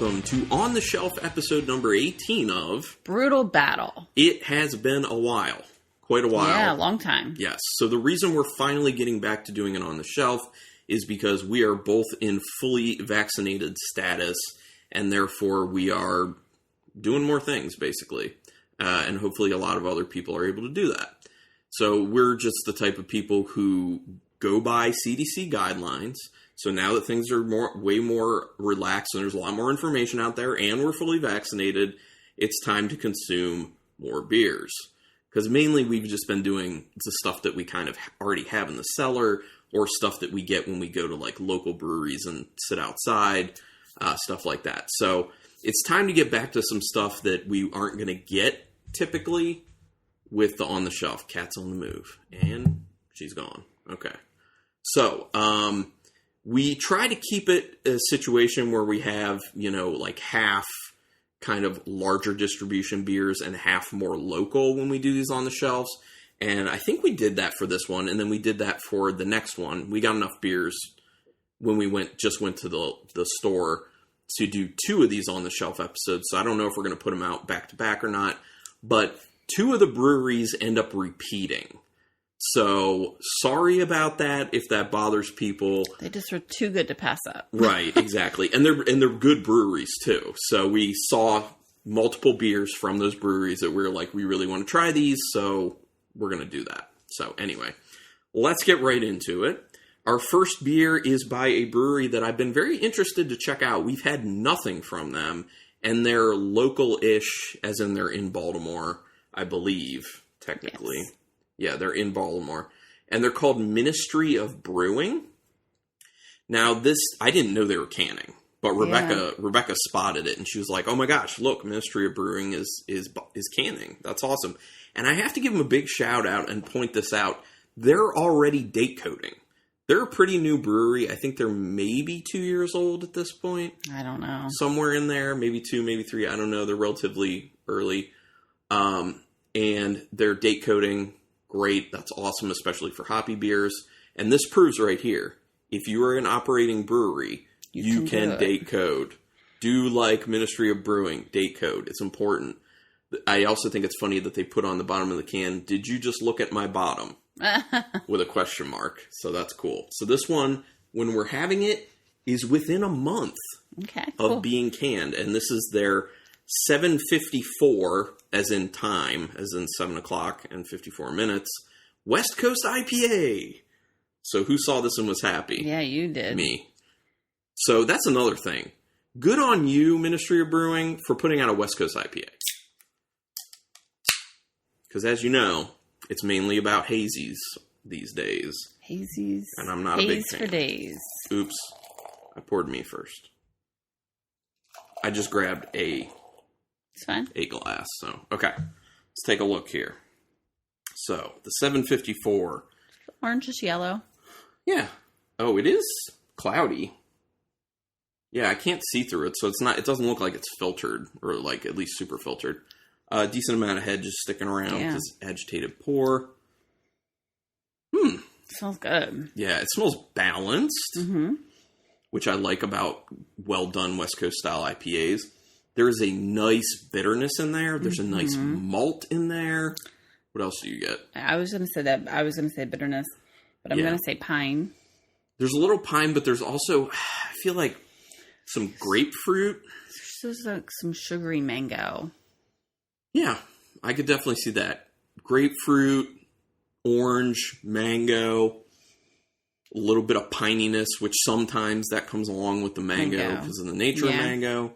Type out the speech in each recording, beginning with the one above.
welcome to On the Shelf episode number 18 of Brutal Battle. It Has Been a While. Quite a while. Yeah, a long time. Yes. So the reason we're finally getting back to doing it on the shelf is because we are both in fully vaccinated status, and therefore we are doing more things, basically. And hopefully a lot of other people are able to do that. So we're just the type of people who go by CDC guidelines. So now that things are way more relaxed and there's a lot more information out there and we're fully vaccinated, it's time to consume more beers. Because mainly we've just been doing the stuff that we kind of already have in the cellar or stuff that we get when we go to like local breweries and sit outside, stuff like that. So it's time to get back to some stuff that we aren't going to get typically with the On the Shelf. Cat's on the move. And she's gone. Okay. So, we try to keep it a situation where we have, like half kind of larger distribution beers and half more local when we do these on the shelves. And I think we did that for this one. And then we did that for the next one. We got enough beers when we went to the store to do 2 of these on the shelf episodes. So I don't know if we're going to put them out back to back or not, but 2 of the breweries end up repeating. So, sorry about that if that bothers people. They just were too good to pass up. Right, exactly. And they're good breweries, too. So, we saw multiple beers from those breweries that we're like, we really want to try these, so we're going to do that. So, anyway, let's get right into it. Our first beer is by a brewery that I've been very interested to check out. We've had nothing from them, and they're local-ish, as in they're in Baltimore, I believe, technically. Yes. Yeah, they're in Baltimore. And they're called Ministry of Brewing. Now, this, I didn't know they were canning. But Rebecca spotted it, and she was like, oh my gosh, look, Ministry of Brewing is canning. That's awesome. And I have to give them a big shout out and point this out. They're already date coding. They're a pretty new brewery. I think they're maybe 2 years old at this point. I don't know. Somewhere in there, maybe 2, maybe 3. I don't know. They're relatively early. And they're date coding. Great. That's awesome, especially for hoppy beers. And this proves right here, if you are an operating brewery, you can date code. Do like Ministry of Brewing, date code. It's important. I also think it's funny that they put on the bottom of the can, did you just look at my bottom? With a question mark. So that's cool. So this one, when we're having it, is within a month of being canned. And this is their 7:54, as in time, as in 7 o'clock and 54 minutes, West Coast IPA. So who saw this and was happy? Yeah, you did. Me. So that's another thing. Good on you, Ministry of Brewing, for putting out a West Coast IPA. Because as you know, it's mainly about hazies these days. Hazies. And I'm not a big fan. For days. Oops. I poured me first. I just grabbed a glass. So, okay. Let's take a look here. So, the 754. Orange is yellow. Yeah. Oh, it is cloudy. Yeah, I can't see through it, so it doesn't look like it's filtered, or like at least super filtered. Decent amount of head just sticking around because agitated pour. Smells good. Yeah, it smells balanced, which I like about well done West Coast style IPAs. There is a nice bitterness in there. There's a nice malt in there. What else do you get? I was going to say that. I was going to say bitterness, but I'm going to say pine. There's a little pine, but there's also, I feel like, some grapefruit. There's like some sugary mango. Yeah, I could definitely see that. Grapefruit, orange, mango, a little bit of pininess, which sometimes that comes along with the mango because of the nature of mango.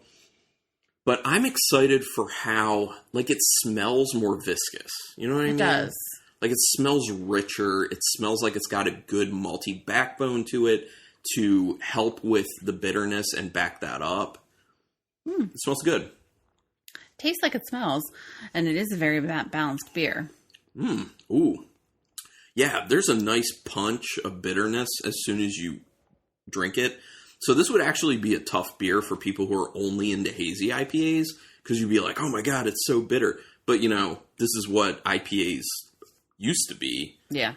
But I'm excited for how, like, it smells more viscous. You know what I mean? It does. Like, it smells richer. It smells like it's got a good malty backbone to it to help with the bitterness and back that up. It smells good. Tastes like it smells, and it is a very balanced beer. Ooh. Yeah, there's a nice punch of bitterness as soon as you drink it. So this would actually be a tough beer for people who are only into hazy IPAs, because you'd be like, oh my God, it's so bitter. But, this is what IPAs used to be. Yeah.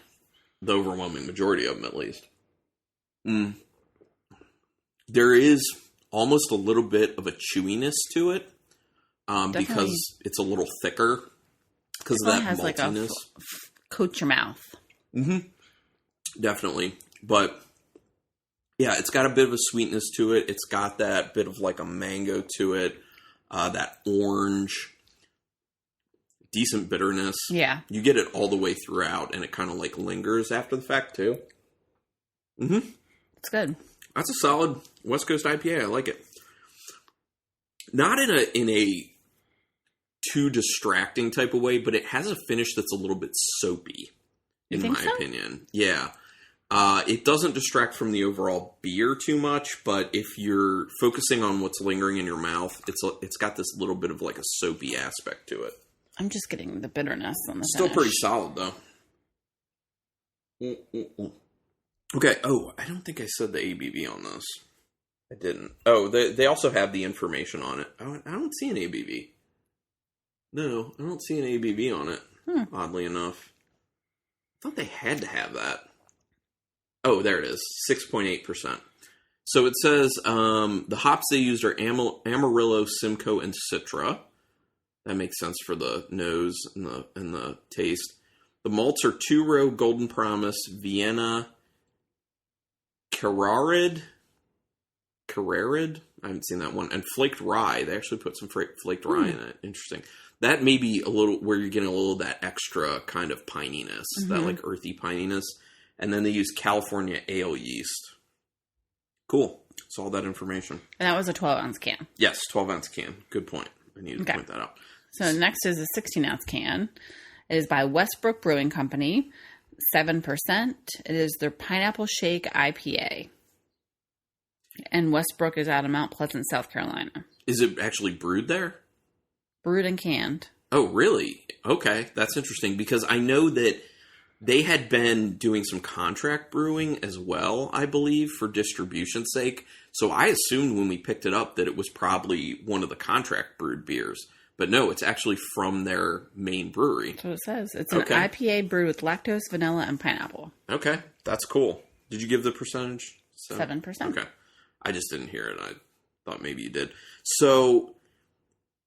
The overwhelming majority of them, at least. There is almost a little bit of a chewiness to it because it's a little thicker because of that has maltiness. Coat your mouth. Mm-hmm. Definitely. But yeah, it's got a bit of a sweetness to it. It's got that bit of like a mango to it, that orange, decent bitterness. Yeah. You get it all the way throughout, and it kind of like lingers after the fact too. Mm-hmm. It's good. That's a solid West Coast IPA. I like it. Not in a too distracting type of way, but it has a finish that's a little bit soapy, in my opinion. Yeah. It doesn't distract from the overall beer too much, but if you're focusing on what's lingering in your mouth, it's got this little bit of like a soapy aspect to it. I'm just getting the bitterness on the Still finish. pretty solid, though. Okay. Oh, I don't think I said the ABV on this. I didn't. Oh, they also have the information on it. I don't see an ABV. No, I don't see an ABV on it, oddly enough. I thought they had to have that. Oh, there it is. 6.8%. So it says the hops they used are Amarillo, Simcoe, and Citra. That makes sense for the nose and the taste. The malts are two-row Golden Promise, Vienna, Carrarid. I haven't seen that one. And flaked rye. They actually put some flaked rye in it. Interesting. That may be a little where you're getting a little of that extra kind of pininess, that like earthy pininess. And then they use California ale yeast. Cool. That's all that information. And that was a 12-ounce can. Yes, 12-ounce can. Good point. I needed to point that out. So next is a 16-ounce can. It is by Westbrook Brewing Company. 7%. It is their Pineapple Shake IPA. And Westbrook is out of Mount Pleasant, South Carolina. Is it actually brewed there? Brewed and canned. Oh, really? Okay. That's interesting because I know that they had been doing some contract brewing as well, I believe, for distribution's sake. So I assumed when we picked it up that it was probably one of the contract brewed beers. But no, it's actually from their main brewery. That's what it says. It's an IPA brewed with lactose, vanilla, and pineapple. Okay. That's cool. Did you give the percentage? 7%. Okay. I just didn't hear it. I thought maybe you did. So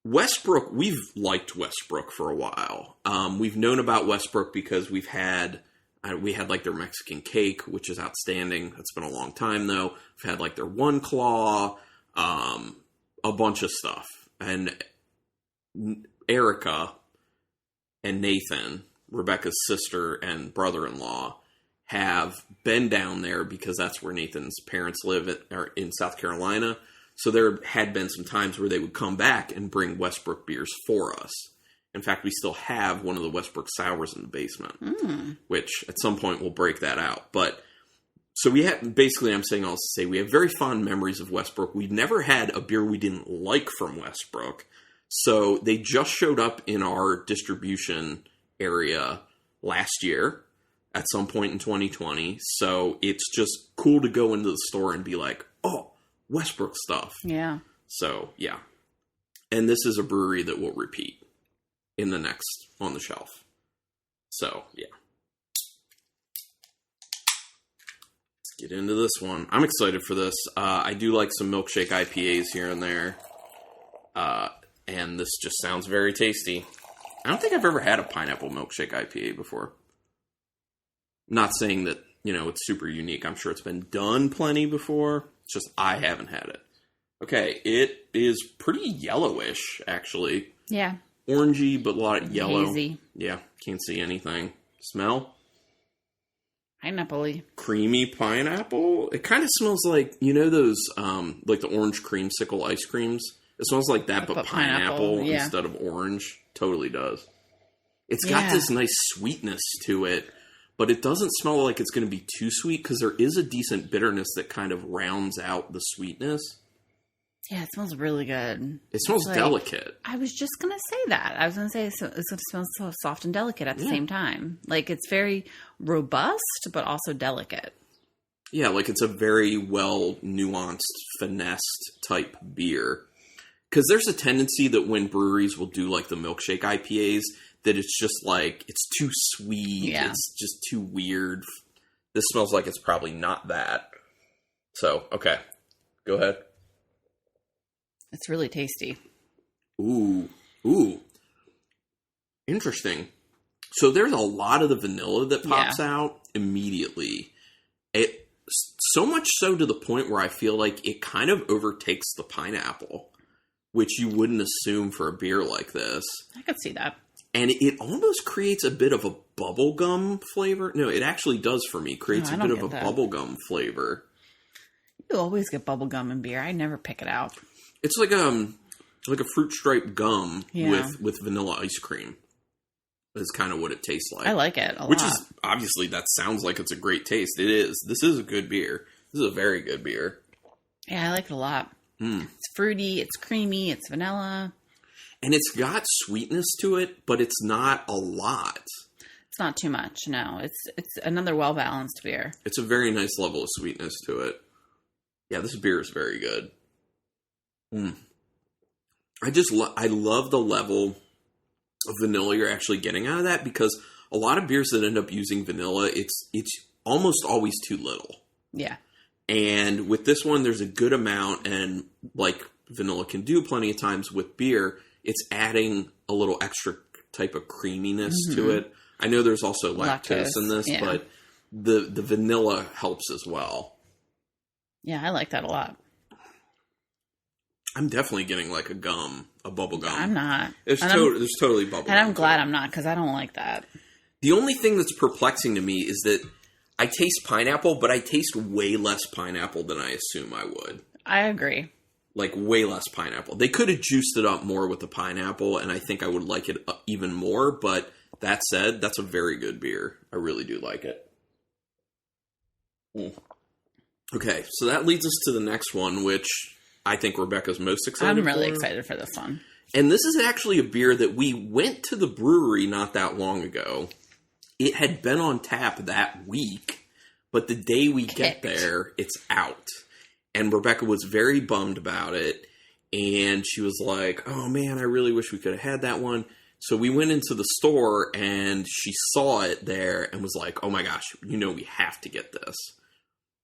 Westbrook, we've liked Westbrook for a while. We've known about Westbrook because we had like their Mexican cake, which is outstanding. It's been a long time though. We've had like their One Claw, a bunch of stuff. And Erica and Nathan, Rebecca's sister and brother-in-law, have been down there because that's where Nathan's parents live in South Carolina. So there had been some times where they would come back and bring Westbrook beers for us. In fact, we still have one of the Westbrook sours in the basement, which at some point we'll break that out. But so we have, basically I'm saying all to say we have very fond memories of Westbrook. We've never had a beer we didn't like from Westbrook. So they just showed up in our distribution area last year at some point in 2020. So it's just cool to go into the store and be like, oh, Westbrook stuff. Yeah. So, yeah. And this is a brewery that will repeat in the next on the shelf. So, yeah. Let's get into this one. I'm excited for this. I do like some milkshake IPAs here and there. And this just sounds very tasty. I don't think I've ever had a pineapple milkshake IPA before. Not saying that, it's super unique. I'm sure it's been done plenty before. It's just I haven't had it. Okay, it is pretty yellowish, actually. Yeah. Orangey, but a lot of yellow. Hazy. Yeah, can't see anything. Smell? Pineapple-y. Creamy pineapple? It kind of smells like, those, like the orange creamsicle ice creams? It smells like that, but pineapple instead of orange. Totally does. It's got this nice sweetness to it, but it doesn't smell like it's going to be too sweet because there is a decent bitterness that kind of rounds out the sweetness. Yeah, it smells really good. It smells delicate. I was just going to say that. I was going to say it's going to smell so soft and delicate at the same time. Like, it's very robust, but also delicate. Yeah, like it's a very well nuanced, finessed type beer. Because there's a tendency that when breweries will do like the milkshake IPAs, that it's just like, it's too sweet. Yeah. It's just too weird. This smells like it's probably not that. So, okay. Go ahead. It's really tasty. Ooh. Interesting. So there's a lot of the vanilla that pops out immediately. So much so to the point where I feel like it kind of overtakes the pineapple, which you wouldn't assume for a beer like this. I could see that. And it almost creates a bit of a bubblegum flavor. No, it actually does for me. Creates a bit of a bubblegum flavor. You always get bubblegum in beer. I never pick it out. It's like a fruit stripe gum with vanilla ice cream. Is kind of what it tastes like. I like it a lot. Which is, obviously, that sounds like it's a great taste. It is. This is a good beer. This is a very good beer. Yeah, I like it a lot. It's fruity, it's creamy, it's vanilla. And it's got sweetness to it, but it's not a lot. It's not too much, no. It's another well-balanced beer. It's a very nice level of sweetness to it. Yeah, this beer is very good. I love the level of vanilla you're actually getting out of that, because a lot of beers that end up using vanilla, it's almost always too little. Yeah. And with this one, there's a good amount, and like vanilla can do plenty of times with beer, it's adding a little extra type of creaminess to it. I know there's also lactose in this, but the vanilla helps as well. Yeah, I like that a lot. I'm definitely getting like a bubble gum. I'm not. There's totally bubble gum. And I'm glad I'm not, because I don't like that. The only thing that's perplexing to me is that I taste pineapple, but I taste way less pineapple than I assume I would. I agree. Like, way less pineapple. They could have juiced it up more with the pineapple, and I think I would like it even more, but that said, that's a very good beer. I really do like it. Okay, so that leads us to the next one, which I think Rebecca's most excited for. I'm really excited for this one. And this is actually a beer that we went to the brewery not that long ago. It had been on tap that week, but the day we get there, it's out. And Rebecca was very bummed about it. And she was like, oh man, I really wish we could have had that one. So we went into the store and she saw it there and was like, oh my gosh, we have to get this.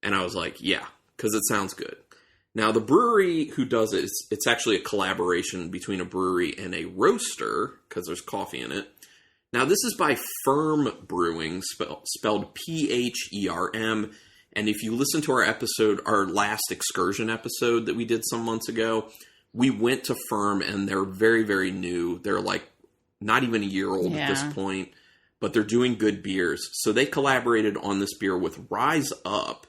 And I was like, yeah, because it sounds good. Now, the brewery who does it, it's actually a collaboration between a brewery and a roaster, because there's coffee in it. Now, this is by Pherm Brewing, spelled Pherm. And if you listen to our last excursion episode that we did some months ago, we went to Pherm, and they're very, very new. They're like not even a year old at this point, but they're doing good beers. So they collaborated on this beer with Rise Up,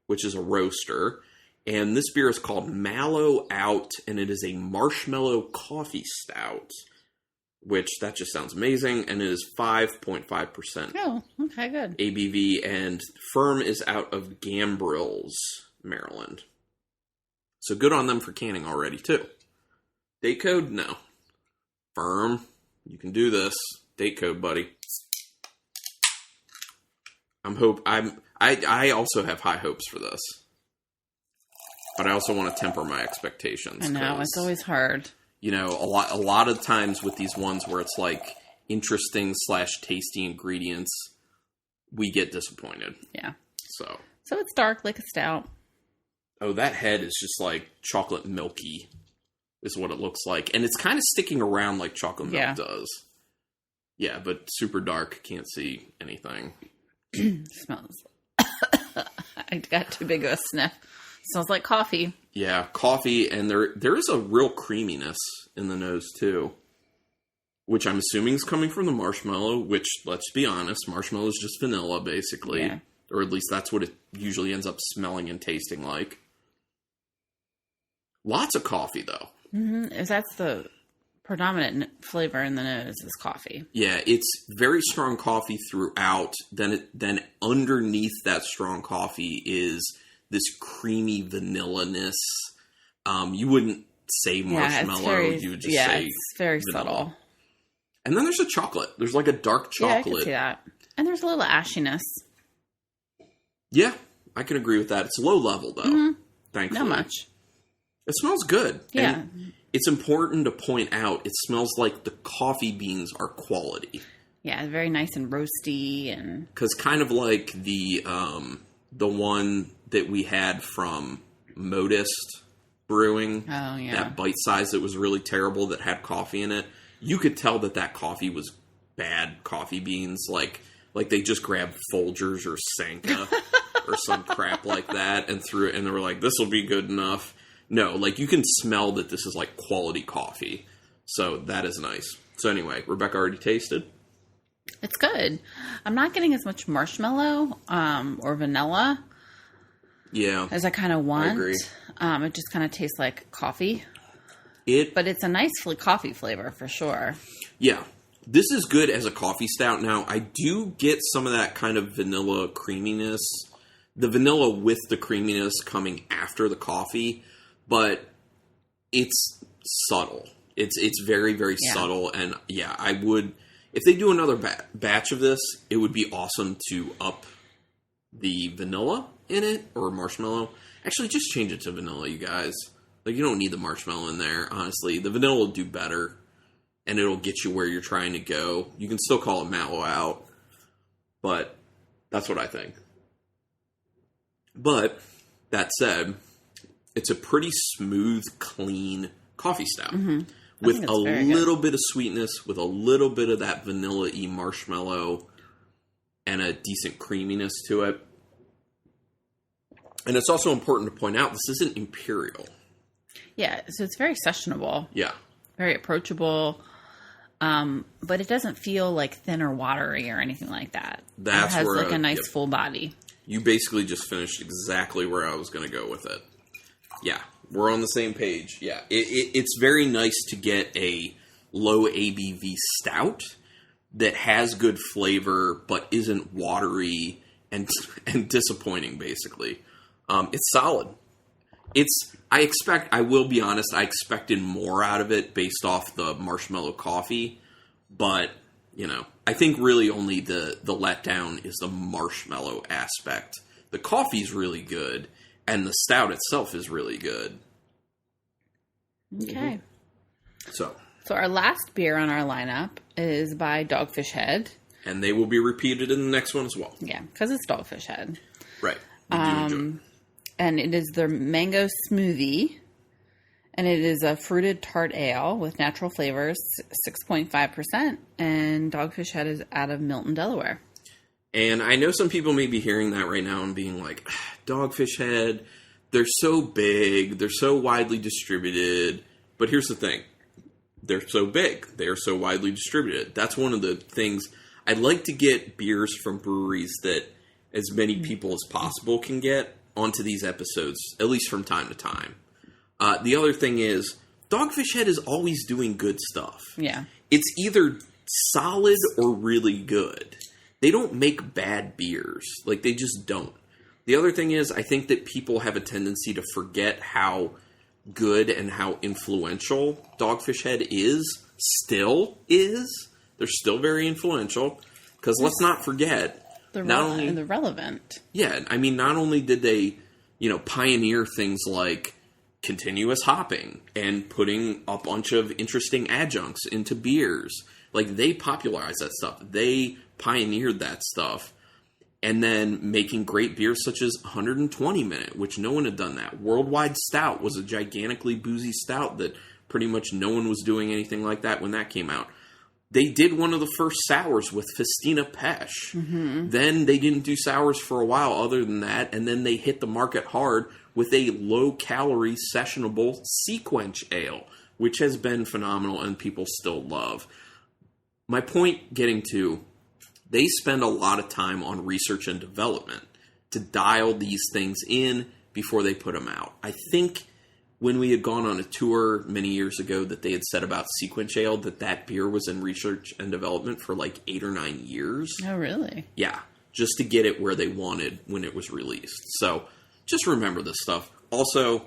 which is a roaster. And this beer is called Mallow Out, and it is a marshmallow coffee stout, which that just sounds amazing, and it is 5.5%. Oh, okay, good. ABV, and Pherm is out of Gambrills, Maryland. So good on them for canning already, too. Date code? No. Pherm, you can do this. Date code, buddy. I also have high hopes for this. But I also want to temper my expectations. I know, it's always hard. A lot of times with these ones where it's like interesting / tasty ingredients, we get disappointed. Yeah. So it's dark like a stout. Oh, that head is just like chocolate milky is what it looks like. And it's kind of sticking around like chocolate milk does. Yeah, but super dark. Can't see anything. Smells. I got too big of a sniff. Smells like coffee. Yeah, coffee, and there is a real creaminess in the nose, too. Which I'm assuming is coming from the marshmallow, which, let's be honest, marshmallow is just vanilla, basically. Yeah. Or at least that's what it usually ends up smelling and tasting like. Lots of coffee, though. Mm-hmm. That's the predominant flavor in the nose is coffee. Yeah, it's very strong coffee throughout. Then underneath that strong coffee is this creamy vanilla-ness. You wouldn't say marshmallow. You would just say it's very vanilla. Subtle. And then there's a chocolate. There's like a dark chocolate. Yeah, I can see that. And there's a little ashiness. Yeah, I can agree with that. It's low level, though. Thankfully. Not much. It smells good. Yeah. And it's important to point out, it smells like the coffee beans are quality. Yeah, very nice and roasty. And because kind of like the one that we had from Modest Brewing. Oh, yeah. That bite size that was really terrible that had coffee in it. You could tell that coffee was bad coffee beans. Like they just grabbed Folgers or Sanka or some crap like that and threw it, and they were like, this will be good enough. No, like you can smell that this is like quality coffee. So that is nice. So anyway, Rebecca already tasted. It's good. I'm not getting as much marshmallow or vanilla as I kind of want. I agree. It just kind of tastes like coffee. But it's a nice coffee flavor for sure. Yeah. This is good as a coffee stout. Now, I do get some of that kind of vanilla creaminess. The vanilla with the creaminess coming after the coffee. But it's subtle. It's very, very subtle. And yeah, I would... If they do another batch of this, it would be awesome to up the vanilla in it, or marshmallow. Actually, just change it to vanilla, you guys. Like, you don't need the marshmallow in there, honestly. The vanilla will do better, and it'll get you where you're trying to go. You can still call it mallow out, but that's what I think. But, that said, it's a pretty smooth, clean coffee stout. Mm-hmm. With a little bit of sweetness, with a little bit of that vanilla-y marshmallow, and a decent creaminess to it. And it's also important to point out, this isn't imperial. Yeah, so it's very sessionable. Yeah. Very approachable. But it doesn't feel like thin or watery or anything like that. It has like a nice full body. You basically just finished exactly where I was going to go with it. Yeah. We're on the same page. Yeah. It's very nice to get a low ABV stout that has good flavor but isn't watery and disappointing, basically. It's solid. I will be honest, I expected more out of it based off the marshmallow coffee. But, I think really only the letdown is the marshmallow aspect. The coffee's really good. And the stout itself is really good. Okay. So our last beer on our lineup is by Dogfish Head. And they will be repeated in the next one as well. Yeah, because it's Dogfish Head. Right. We do enjoy it. And it is their mango smoothie. And it is a fruited tart ale with natural flavors, 6.5%. And Dogfish Head is out of Milton, Delaware. And I know some people may be hearing that right now and being like, Dogfish Head, they're so big, they're so widely distributed. But here's the thing. They're so big. They're so widely distributed. That's one of the things. I'd like to get beers from breweries that as many people as possible can get onto these episodes, at least from time to time. The other thing is, Dogfish Head is always doing good stuff. Yeah. It's either solid or really good. They don't make bad beers. Like, they just don't. The other thing is, I think that people have a tendency to forget how good and how influential Dogfish Head still is. They're still very influential. Because let's not forget, they're relevant. Yeah, I mean, not only did they, pioneer things like continuous hopping and putting a bunch of interesting adjuncts into beers. Like, they popularized that stuff. They pioneered that stuff. And then making great beers such as 120 Minute, which no one had done that. Worldwide Stout was a gigantically boozy stout that pretty much no one was doing anything like that when that came out. They did one of the first sours with Festina Pesh. Mm-hmm. Then they didn't do sours for a while other than that. And then they hit the market hard with a low-calorie, sessionable Sequench Ale, which has been phenomenal and people still love. My point getting to, they spend a lot of time on research and development to dial these things in before they put them out. I think when we had gone on a tour many years ago that they had said about Sequench Ale that beer was in research and development for like 8 or 9 years. Oh, really? Yeah, just to get it where they wanted when it was released. So just remember this stuff. Also,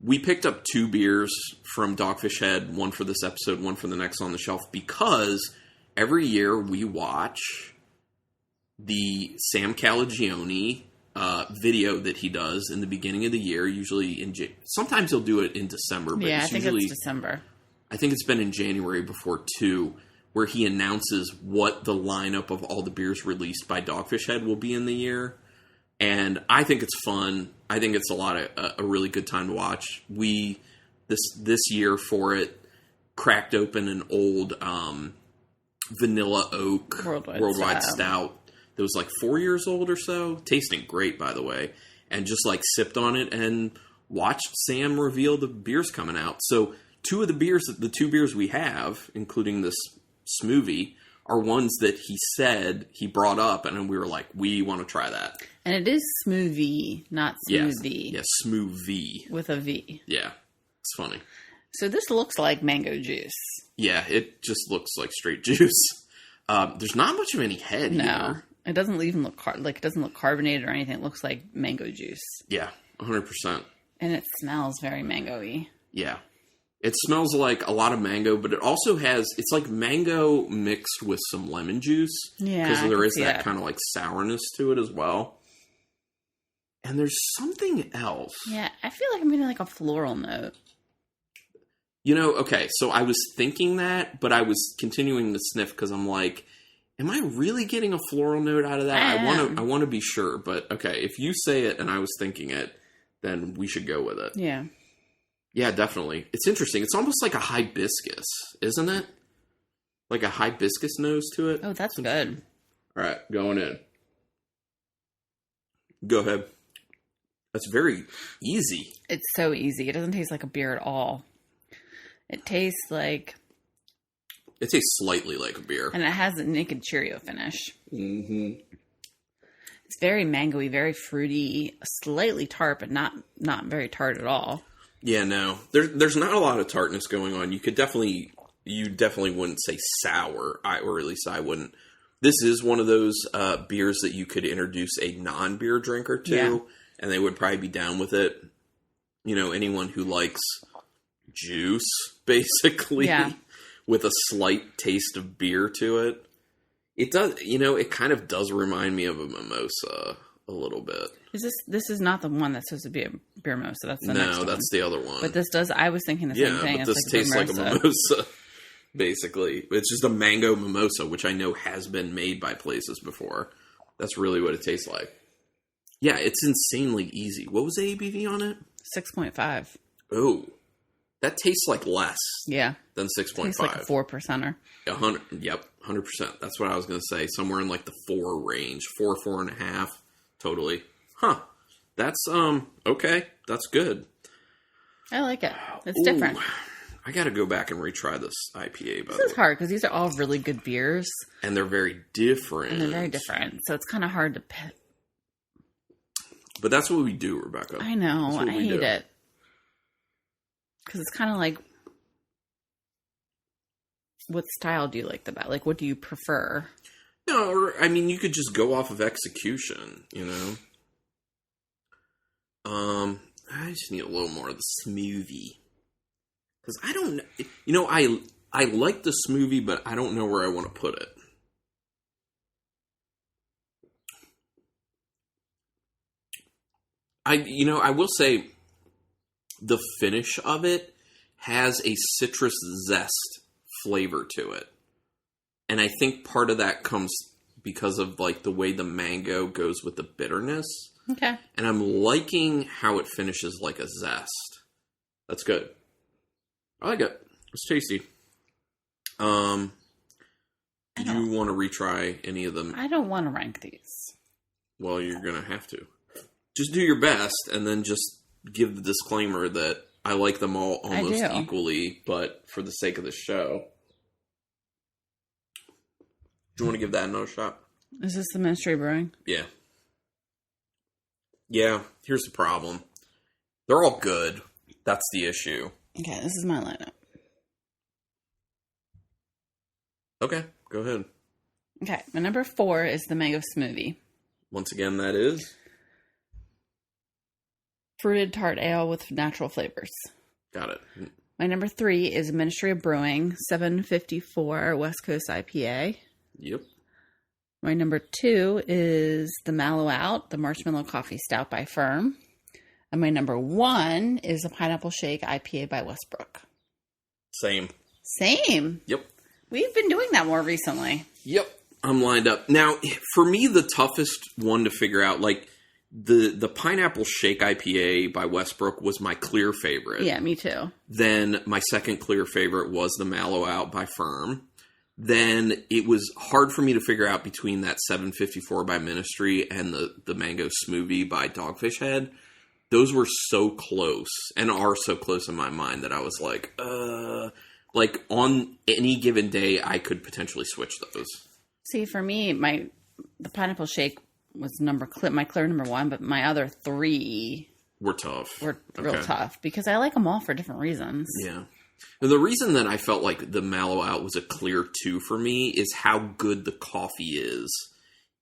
we picked up 2 beers from Dogfish Head, one for this episode, one for the next on the shelf, because every year we watch the Sam Calagione video that he does in the beginning of the year, usually sometimes he'll do it in December. But yeah, I think it's December. I think it's been in January before too, where he announces what the lineup of all the beers released by Dogfish Head will be in the year. And I think it's fun. I think it's a really good time to watch. This year for it cracked open an old vanilla oak worldwide stout that was like 4 years old or so, tasting great by the way, and just like sipped on it and watched Sam reveal the beers coming out. So the two beers we have, including this smoothie, are ones that he brought up, and we were like, we want to try that. And it is smoothie, not smoothie. Yes, smoothie. With a V. Yeah, it's funny. So this looks like mango juice. Yeah, it just looks like straight juice. There's not much of any head here. It doesn't even look it doesn't look carbonated or anything. It looks like mango juice. Yeah, 100%. And it smells very mango-y. Yeah. It smells like a lot of mango, but it also it's like mango mixed with some lemon juice. Yeah. Because there is that kind of like sourness to it as well. And there's something else. Yeah, I feel like I'm getting like a floral note. Okay, so I was thinking that, but I was continuing to sniff because I'm like, am I really getting a floral note out of that? I want to be sure, but okay, if you say it and I was thinking it, then we should go with it. Yeah. Yeah, definitely. It's interesting. It's almost like a hibiscus, isn't it? Like a hibiscus nose to it. Oh, that's good. All right, going in. Go ahead. That's very easy. It's so easy. It doesn't taste like a beer at all. It tastes like... It tastes slightly like a beer. And it has a naked Cheerio finish. Mm-hmm. It's very mango-y, very fruity, slightly tart, but not very tart at all. Yeah, no. There's not a lot of tartness going on. You definitely wouldn't say sour, or at least I wouldn't. This is one of those beers that you could introduce a non-beer drinker to, and they would probably be down with it. Anyone who likes juice, basically, with a slight taste of beer to it. It does, it kind of does remind me of a mimosa a little bit. This is not the one that's supposed to be a beer mimosa. That's the next one. No, that's the other one. But this does. I was thinking the same thing. Yeah, but this tastes like a mimosa. Basically, it's just a mango mimosa, which I know has been made by places before. That's really what it tastes like. Yeah, it's insanely easy. What was the ABV on it? 6.5. Oh, that tastes like less. Yeah, than 6.5. Tastes like a 4%er. 100. Yep, 100%. That's what I was going to say. Somewhere in like the 4 range, 4.5. Totally. Huh. That's, okay. That's good. I like it. It's different. I got to go back and retry this IPA. This is hard because these are all really good beers. And they're very different. So it's kind of hard to pick. But that's what we do, Rebecca. I know. I hate it. Because it's kind of like, what style do you like the best? Like, what do you prefer? No, I mean, you could just go off of execution, I just need a little more of the smoothie. Because I don't know, I like the smoothie, but I don't know where I want to put it. I will say the finish of it has a citrus zest flavor to it. And I think part of that comes because of like the way the mango goes with the bitterness. Okay. And I'm liking how it finishes like a zest. That's good. I like it. It's tasty. Do you want to retry any of them? I don't want to rank these. Well, you're going to have to. Just do your best and then just give the disclaimer that I like them all almost equally, but for the sake of the show. Do you want to give that another shot? Is this the Ministry of Brewing? Yeah. Yeah, here's the problem. They're all good. That's the issue. Okay, this is my lineup. Okay, go ahead. Okay, my number 4 is the mango smoothie. Once again, that is? Fruited tart ale with natural flavors. Got it. My number 3 is Ministry of Brewing, 754 West Coast IPA. Yep. My number 2 is the Mallow Out, the Marshmallow Coffee Stout by Pherm. And my number 1 is the Pineapple Shake IPA by Westbrook. Same. Yep. We've been doing that more recently. Yep. I'm lined up. Now, for me, the toughest one to figure out, like, The Pineapple Shake IPA by Westbrook was my clear favorite. Yeah, me too. Then my second clear favorite was the Mallow Out by Pherm. Then it was hard for me to figure out between that 754 by Ministry and the Mango Smoothie by Dogfish Head. Those were so close and are so close in my mind that I was like on any given day, I could potentially switch those. See, for me, the Pineapple Shake was my clear number one, but my other three were tough. Real tough because I like them all for different reasons. Yeah. The reason that I felt like the Mallow Out was a clear 2 for me is how good the coffee is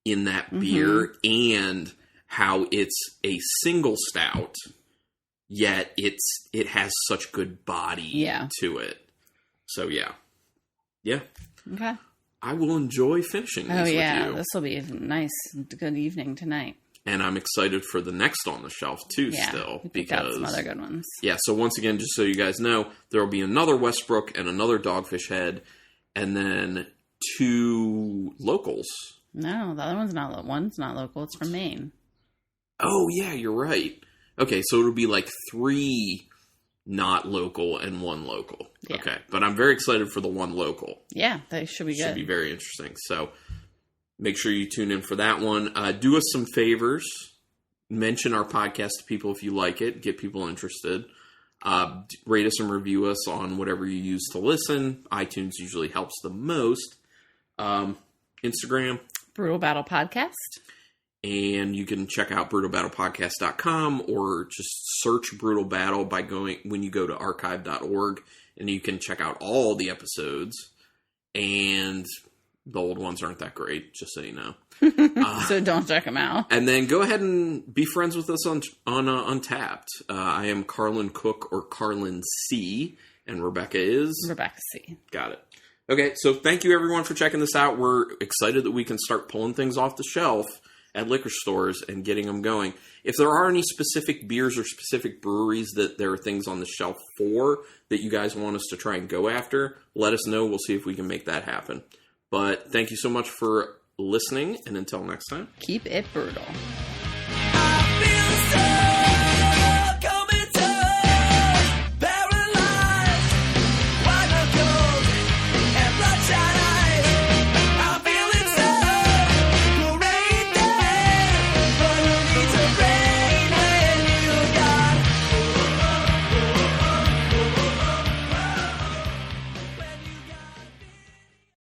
in that beer and how it's a single stout, yet it has such good body to it. So, yeah. Yeah. Okay. I will enjoy finishing these with you. This will be a nice, good evening tonight. And I'm excited for the next on the shelf, too, still. Because got some other good ones. Yeah, so once again, just so you guys know, there will be another Westbrook and another Dogfish Head, and then 2 locals. No, the other one's not local. It's from Maine. Oh, yeah, you're right. Okay, so it'll be like 3 not local and 1 local. Yeah. Okay, but I'm very excited for the 1 local. Yeah, that should be good. Should be very interesting. So make sure you tune in for that one. Do us some favors. Mention our podcast to people if you like it. Get people interested. Rate us and review us on whatever you use to listen. iTunes usually helps the most. Instagram. Brutal Battle Podcast. And you can check out brutalbattlepodcast.com or just search Brutal Battle when you go to archive.org, and you can check out all the episodes. And the old ones aren't that great, just so you know. So don't check them out. And then go ahead and be friends with us on Untapped. I am Carlin Cook or Carlin C, and Rebecca is Rebecca C. Got it. Okay, so thank you everyone for checking this out. We're excited that we can start pulling things off the shelf at liquor stores and getting them going. If there are any specific beers or specific breweries that there are things on the shelf for that you guys want us to try and go after, let us know. We'll see if we can make that happen. But thank you so much for listening, and until next time, keep it brutal.